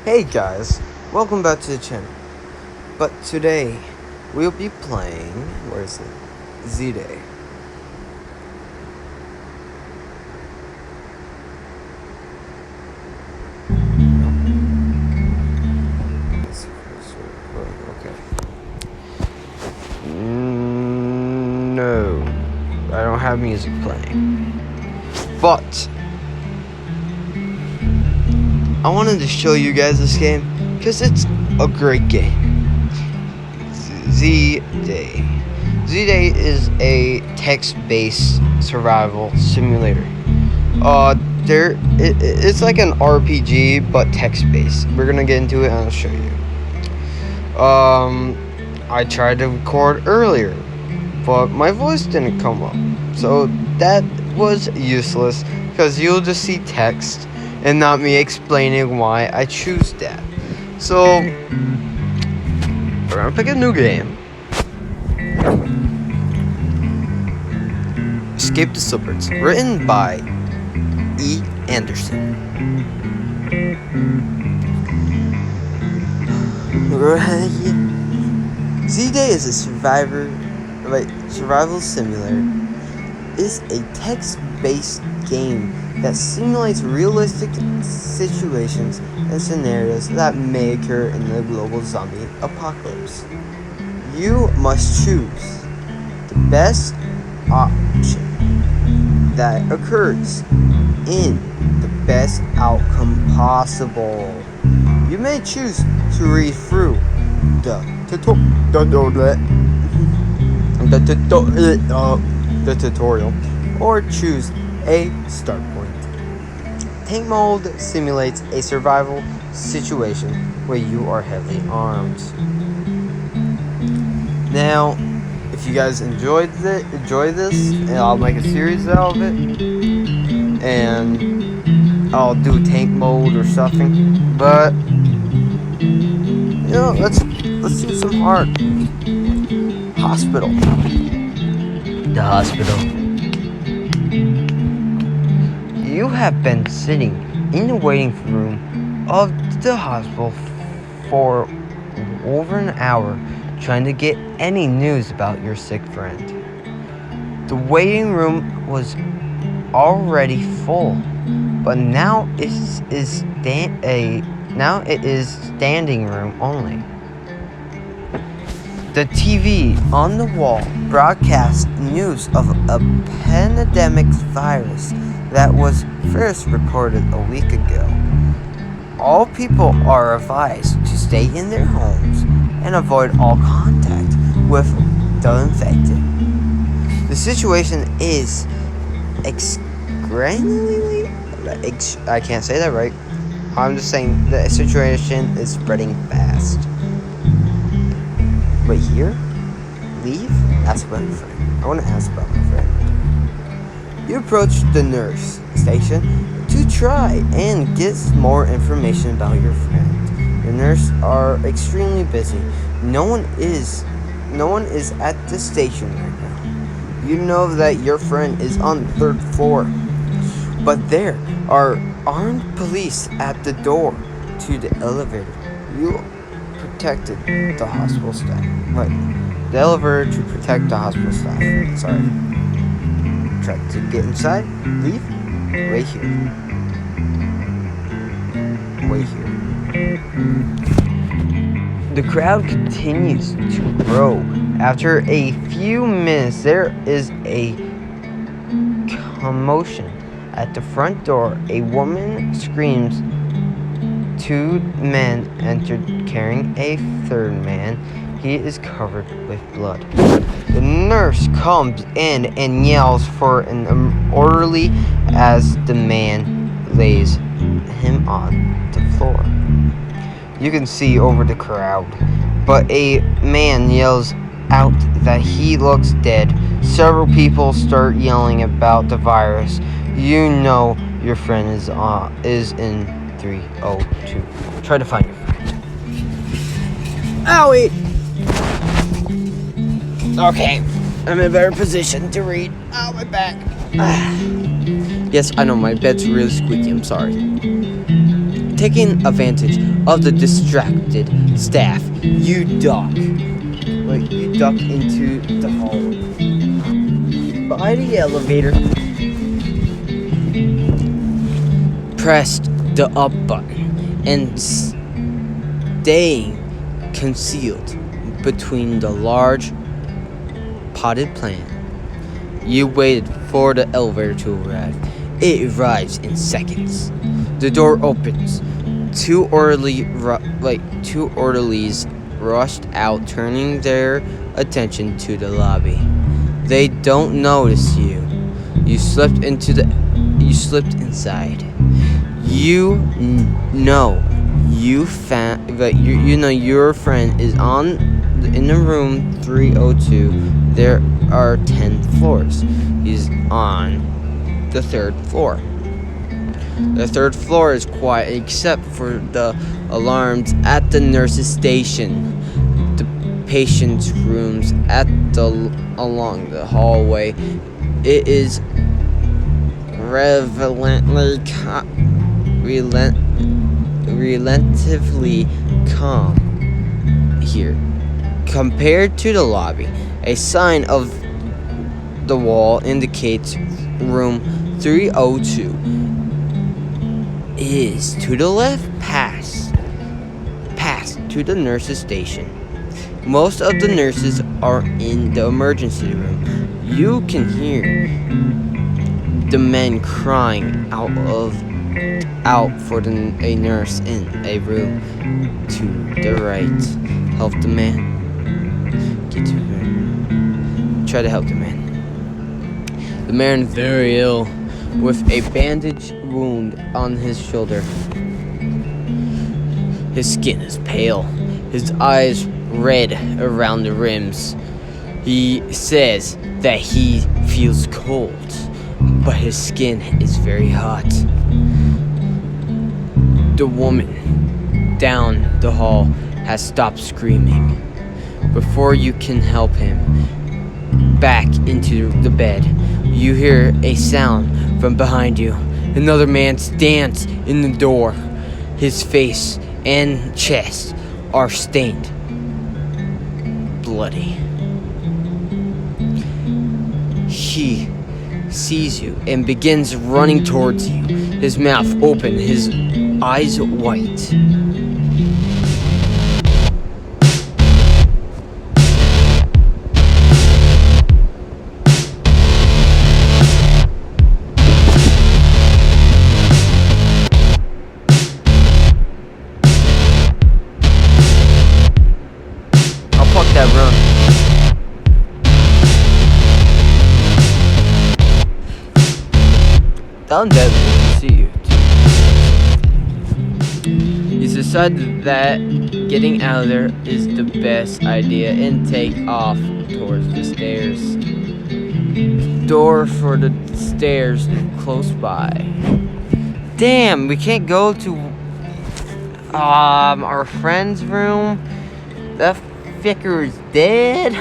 Hey guys, welcome back to the channel. But today, we'll be playing, where is it? Zday. Okay. No, I don't have music playing. But, I wanted to show you guys this game, because it's a great game. zday. Zday is a text-based survival simulator. It's like an RPG but text-based. We're gonna get into it and I'll show you. I tried to record earlier, but my voice didn't come up, so that was useless because you'll just see text and not me explaining why I choose that. So we're gonna pick a new game. Escape the Suburbs, written by E. Anderson. zday is a survival simulator. It's a text-based game that simulates realistic situations and scenarios that may occur in the global zombie apocalypse. You must choose the best option that occurs in the best outcome possible. You may choose to read through the tutorial or choose a start point. Tank mode simulates a survival situation where you are heavily armed. Now, if you guys enjoy this, and I'll make a series out of it, and I'll do tank mode or something. But let's do some hard. Hospital. The hospital. You have been sitting in the waiting room of the hospital for over an hour, trying to get any news about your sick friend. The waiting room was already full, but now it is standing room only. The TV on the wall broadcasts news of a pandemic virus that was first reported a week ago. All people are advised to stay in their homes and avoid all contact with the infected. The situation is I can't say that right. I'm just saying the situation is spreading fast. But here, leave? Ask about my friend. I want to ask about my friend. You approach the nurse station to try and get more information about your friend. The nurses are extremely busy. No one is at the station right now. You know that your friend is on the third floor, but there are armed police at the door to the elevator. You protected the hospital staff. The elevator to protect the hospital staff. Sorry. Try to get inside. Leave. Wait here. Wait here. The crowd continues to grow. After a few minutes, there is a commotion at the front door. A woman screams. Two men entered carrying a third man. He is covered with blood. The nurse comes in and yells for an orderly as the man lays him on the floor. You can see over the crowd, but a man yells out that he looks dead. Several people start yelling about the virus. You know your friend is in 302. Try to find your friend. Owie! Okay, I'm in a better position to read. Ow, my back. Yes, I know my bed's really squeaky. I'm sorry. Taking advantage of the distracted staff, you duck. You duck into the hallway. By the elevator, pressed the up button and staying concealed between the large potted plant. You waited for the elevator to arrive. It arrives in seconds. The door opens. Two orderlies rushed out, turning their attention to the lobby. They don't notice you. You slipped inside. You know your friend is in the room 302. There are 10 floors. He's on the 3rd floor. The 3rd floor is quiet except for the alarms at the nurse's station, the patients' rooms along the hallway. It is relatively calm here compared to the lobby. A sign of the wall indicates room 302 is to the left past to the nurse's station. Most of the nurses are in the emergency room. You can hear the men crying out for a nurse in a room to the right. Help the man. Get to her. Try to help the man. The man is very ill, with a bandage wound on his shoulder. His skin is pale, his eyes red around the rims. He says that he feels cold, but his skin is very hot. The woman down the hall has stopped screaming. Before you can help him back into the bed, you hear a sound from behind you. Another man stands in the door. His face and chest are stained bloody. He sees you and begins running towards you, his mouth open, his eyes white. That run. Down dead will see you. He's decided that getting out of there is the best idea and take off towards the stairs. The door for the stairs is close by. Damn, we can't go to our friend's room. That Vicar is dead.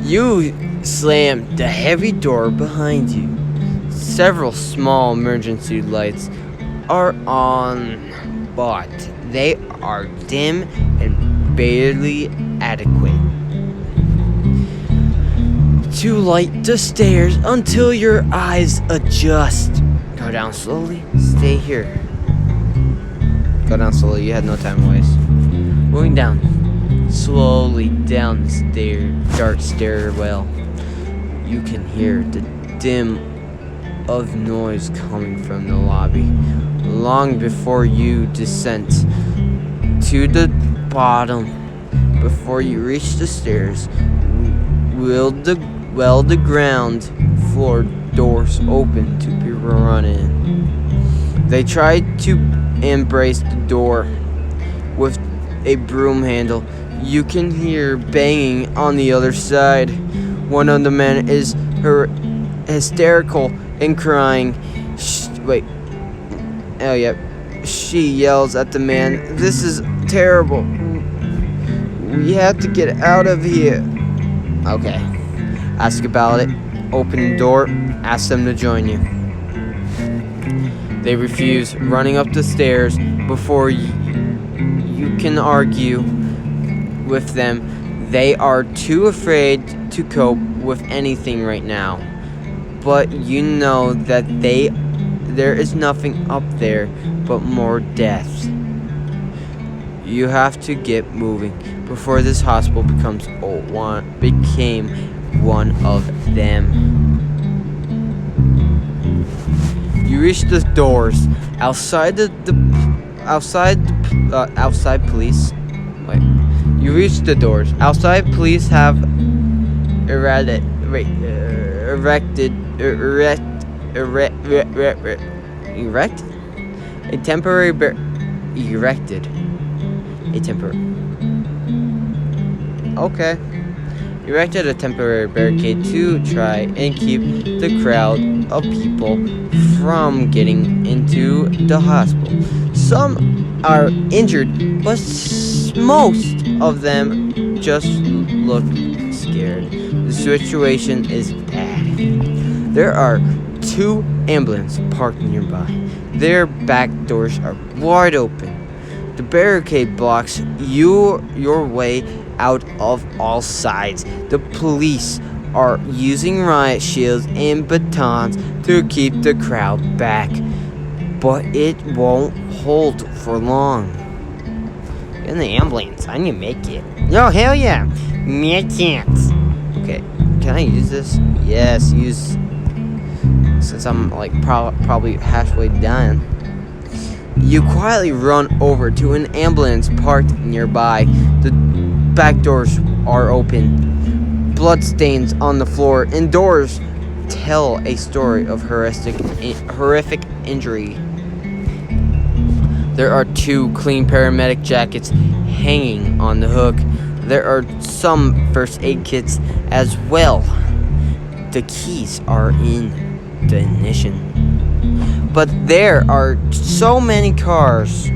You slam the heavy door behind you. Several small emergency lights are on, but they are dim and barely adequate to light the stairs until your eyes adjust. Go down slowly. Stay here. Go down slowly. You had no time to waste. Moving down slowly down the dark stairwell, you can hear the dim of noise coming from the lobby. Long before you descend to the bottom, before you reach the stairs, the ground floor doors open to people run in. They try to embrace the door with a broom handle. You can hear banging on the other side. One of the men is hysterical and crying. She yells at the man, "This is terrible. We have to get out of here." Okay. Ask about it. Open the door. Ask them to join you. They refuse, running up the stairs before you can argue with them. They are too afraid to cope with anything right now. But you know that there is nothing up there but more death. You have to get moving before this hospital became one of them. You reach the doors outside outside police. Wait. You reach the doors. Outside police have erected a temporary erected a temporary barricade to try and keep the crowd of people from getting into the hospital. Some are injured, but most of them just look scared. The situation is bad. There are 2 ambulances parked nearby. Their back doors are wide open. The barricade blocks your way out of all sides. The police are using riot shields and batons to keep the crowd back, but it won't hold for long. In the ambulance, I need to make it. Oh, hell yeah! Me can't. Okay, can I use this? Yes, use. Since I'm like probably halfway done. You quietly run over to an ambulance parked nearby. The back doors are open. Bloodstains on the floor, and doors tell a story of horrific injury. There are 2 clean paramedic jackets hanging on the hook. There are some first aid kits as well. The keys are in the ignition. But there are so many cars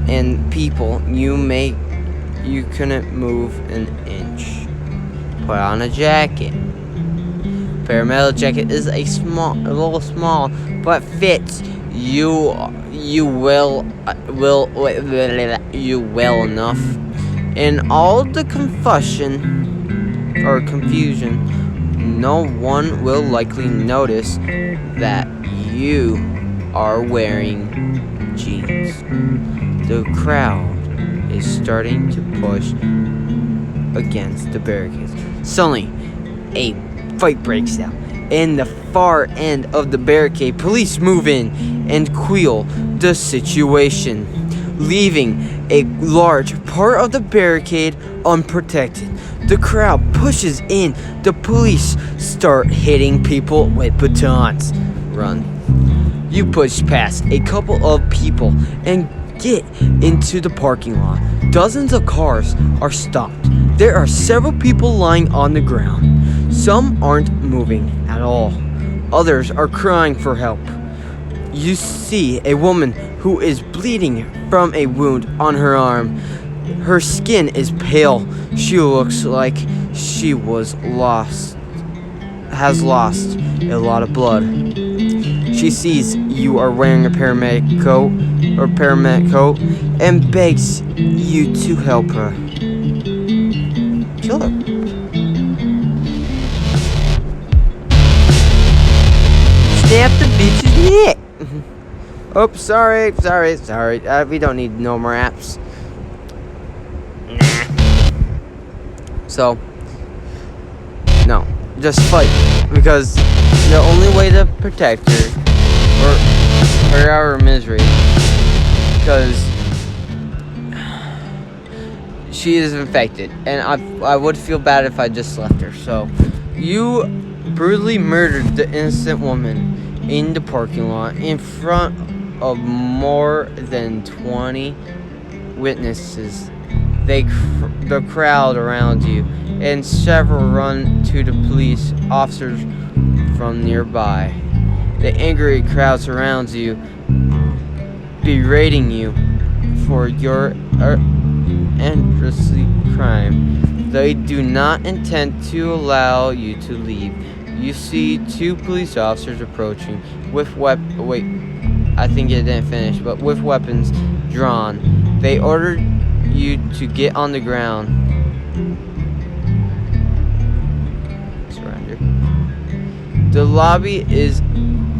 and people, you couldn't move an inch. Put on a jacket. Paramedic jacket is a little small, but fits you well enough. In all the confusion, no one will likely notice that you are wearing jeans. The crowd is starting to push against the barricades. Suddenly, a fight breaks out. In the far end of the barricade, police move in and quell the situation, leaving a large part of the barricade unprotected. The crowd pushes in. The police start hitting people with batons. Run. You push past a couple of people and get into the parking lot. Dozens of cars are stopped. There are several people lying on the ground. Some aren't moving at all. Others are crying for help. You see a woman who is bleeding from a wound on her arm. Her skin is pale. She looks like she has lost a lot of blood. She sees you are wearing a paramedic coat and begs you to help her. Kill her. Snap the bitch's neck. Oh, sorry. We don't need no more apps. Nah. So, no, just fight, because the only way to protect her or her out of misery, because she is infected, and I would feel bad if I just left her. So, you brutally murdered the innocent woman in the parking lot in front of more than 20 witnesses. The crowd around you, and several run to the police officers from nearby. The angry crowd surrounds you, berating you for your endlessly crime. They do not intend to allow you to leave. You see 2 police officers approaching with I think it didn't finish, but with weapons drawn. They ordered you to get on the ground. Surrender. The lobby is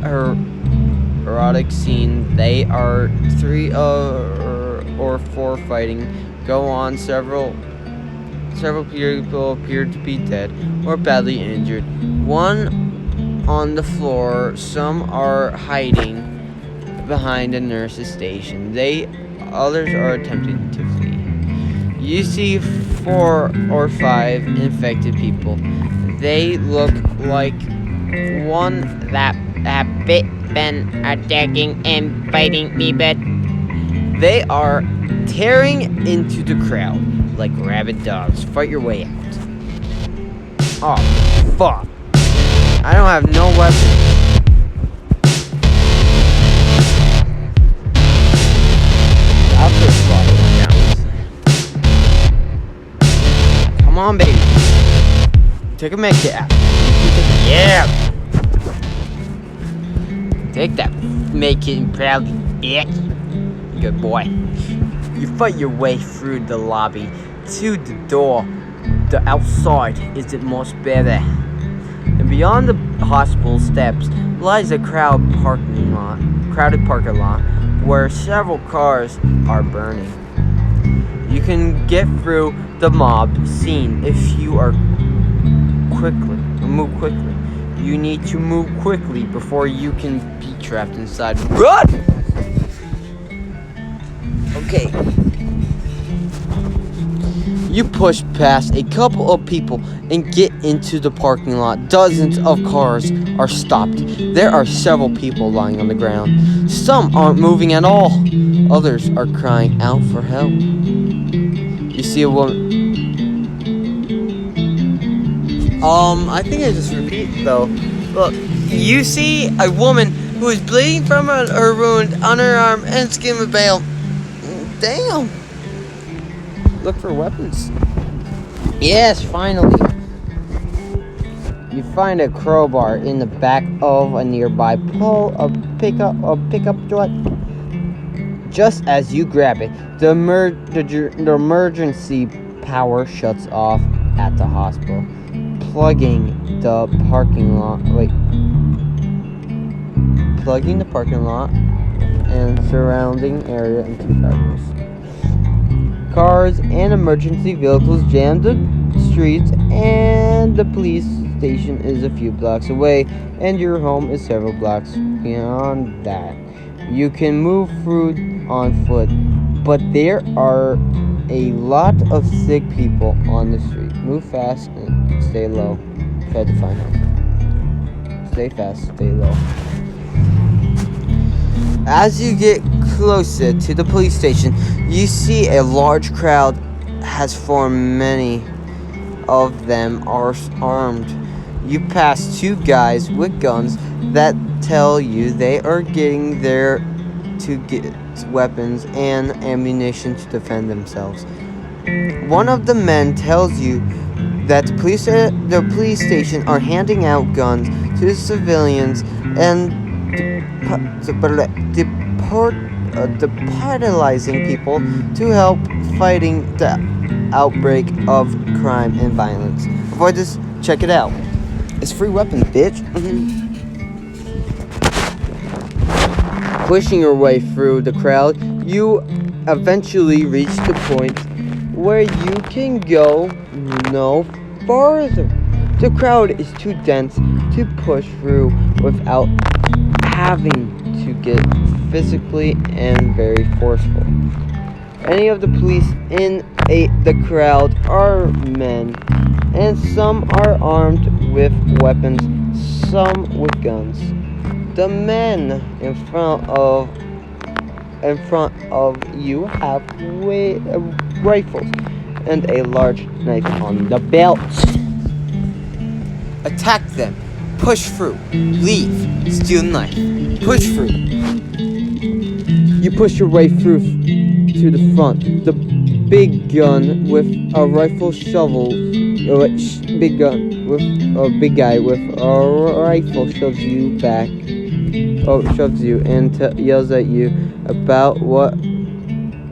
a erotic scene. They are 3 or 4 fighting. Go on. Several people appear to be dead or badly injured. One on the floor. Some are hiding behind a nurse's station. Others are attempting to flee. You see 4 or 5 infected people. They look like one that been attacking and biting me, but they are tearing into the crowd like rabid dogs. Fight your way out. Oh, fuck. I don't have no weapons. Come on, baby. Take a med kit out. Yeah. Take that med kit and proudly, bitch. Good boy. You fight your way through the lobby to the door. The outside is the most better. And beyond the hospital steps lies a crowded parking lot where several cars are burning. You can get through the mob scene if you move quickly. You need to move quickly before you can be trapped inside. Run! Okay. You push past a couple of people and get into the parking lot. Dozens of cars are stopped. There are several people lying on the ground. Some aren't moving at all. Others are crying out for help. You see a woman. I think I just repeat though. Look, you see a woman who is bleeding from her wound on her arm and skin with bail. Damn. Look for weapons. Yes, finally. You find a crowbar in the back of a nearby pole, a pickup truck. Just as you grab it, the emergency power shuts off at the hospital, plugging the parking lot and surrounding area into darkness. Cars and emergency vehicles jam the streets, and the police station is a few blocks away, and your home is several blocks beyond that. You can move through on foot, but there are a lot of sick people on the street. Move fast and stay low. Try to find them. Stay fast, stay low. As you get closer to the police station, you see a large crowd has formed. Many of them are armed. You pass 2 guys with guns that tell you they are getting there to get weapons and ammunition to defend themselves. One of the men tells you that the police station are handing out guns to the civilians and departalizing people to help fighting the outbreak of crime and violence. Avoid this, check it out. It's free weapons, bitch. Pushing your way through the crowd, you eventually reach the point where you can go no farther. The crowd is too dense to push through without having to get physically and very forceful. Any of the police in the crowd are men, and some are armed with weapons, some with guns. The men in front of you have rifles and a large knife on the belt. Attack them. Push through. Leave. Steal knife. Push through. You push your way through to the front. The big gun with a rifle shovel. Big guy with a rifle shoves you back. Shoves you and yells at you about what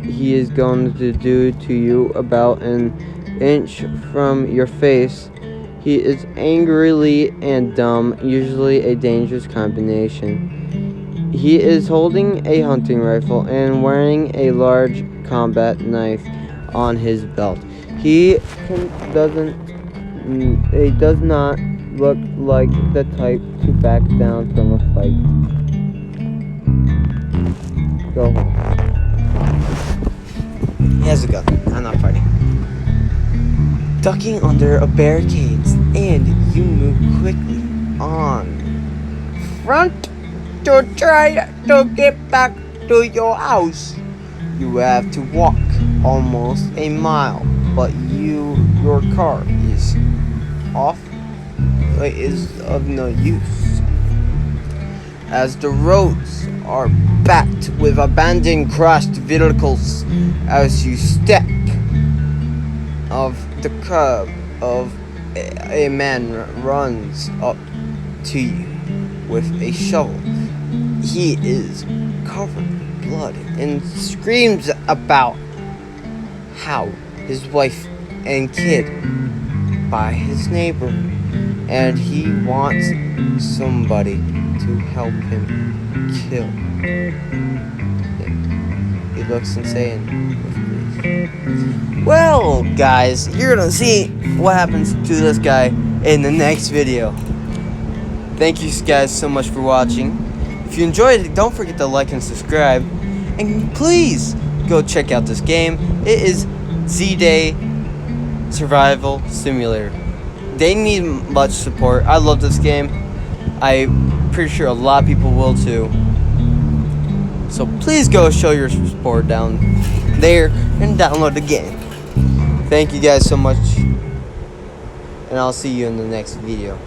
he is going to do to you about an inch from your face. He is angrily and dumb, usually a dangerous combination. He is holding a hunting rifle and wearing a large combat knife on his belt. He does not look like the type to back down from a fight. Go home. He has a gun. I'm not fighting. Ducking under a barricade, and you move quickly on front to try to get back to your house. You have to walk almost a mile, but your car is of no use, as the roads are packed with abandoned crashed vehicles. As you step of the curb of a man runs up to you with a shovel. He is covered in blood and screams about how his wife and kid by his neighbor, and he wants somebody to help him kill him. He looks insane with grief. Well, guys, you're gonna see what happens to this guy in the next video. Thank you guys so much for watching. If you enjoyed it, don't forget to like and subscribe. And please go check out this game. It is zday Survival Simulator. They need much support. I love this game. I'm pretty sure a lot of people will too. So please go show your support down there and download the game. Thank you guys so much, and I'll see you in the next video.